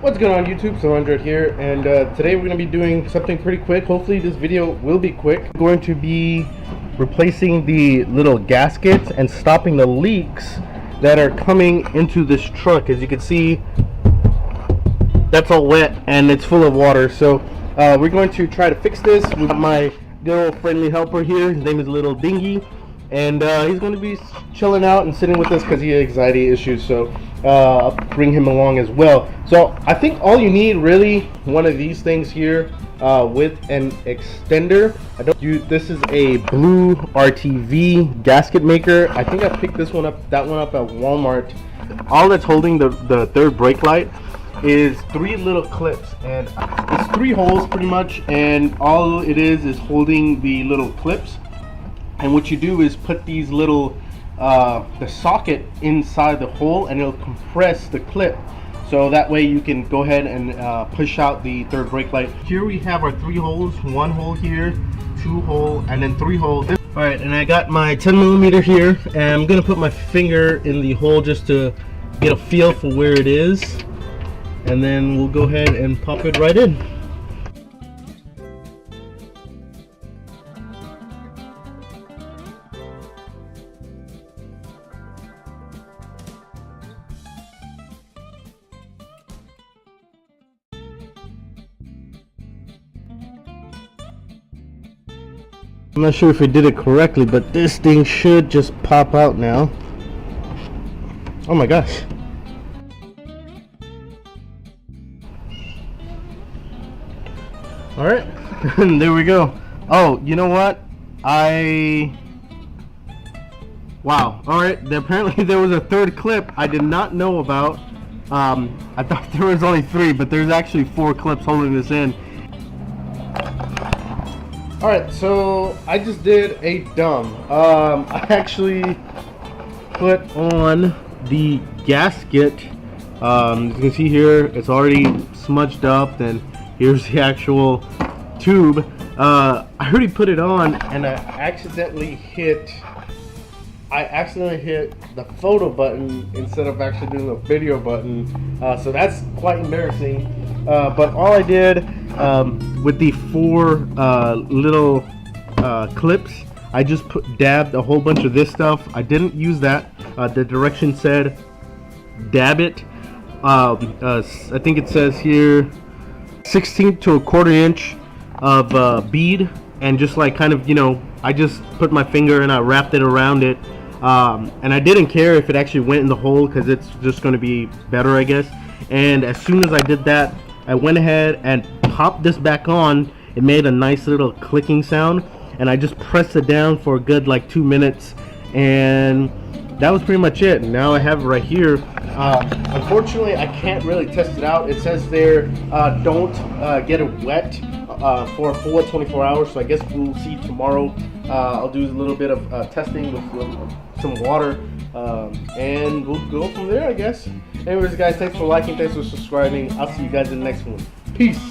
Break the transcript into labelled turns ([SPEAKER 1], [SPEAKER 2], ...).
[SPEAKER 1] What's going on YouTube? So Andre here, and today we're going to be doing something pretty quick. Hopefully this video will be quick. We're going to be replacing the little gaskets and stopping the leaks that are coming into this truck. As you can see, that's all wet and it's full of water. So we're going to try to fix this with my good old friendly helper here. His name is Little Dingy, and he's going to be chilling out and sitting with us because he has anxiety issues. So I'll bring him along as well. So I think all you need really one of these things here with an extender. This is a blue RTV gasket maker. I think I picked that one up at Walmart. All that's holding the third brake light is three little clips, and it's three holes pretty much, and all it is holding the little clips. And what you do is put these little the socket inside the hole, and it'll compress the clip, so that way you can go ahead and push out the third brake light. Here we have our three holes, one hole here, two hole, and then three holes. All right, and I got my 10mm here, and I'm gonna put my finger in the hole just to get a feel for where it is, and then we'll go ahead and pop it right in. I'm not sure if I did it correctly, but this thing should just pop out now. Oh my gosh. Alright, there we go. Oh, you know what? Wow. Alright, apparently there was a third clip I did not know about. I thought there was only three, but there's actually four clips holding this in. Alright, so I just did a dumb. I actually put on the gasket. You can see here it's already smudged up, and here's the actual tube. I already put it on, and I accidentally hit the photo button instead of actually doing the video button. So that's quite embarrassing. But all I did with the four little clips, I just dabbed a whole bunch of this stuff. I didn't use that. The direction said dab it. I think it says here 1/16 to 1/4 inch of bead, and just like kind of, you know, I just put my finger and I wrapped it around it. And I didn't care if it actually went in the hole, because it's just going to be better, I guess. And as soon as I did that, I went ahead and popped this back on. It made a nice little clicking sound, and I just pressed it down for a good like 2 minutes, and that was pretty much it. Now I have it right here. Unfortunately, I can't really test it out. It says there, don't get it wet for a full 24 hours, so I guess we'll see tomorrow. I'll do a little bit of testing with some water, and we'll go from there, I guess. Anyways guys, thanks for liking, thanks for subscribing. I'll see you guys in the next one. Peace.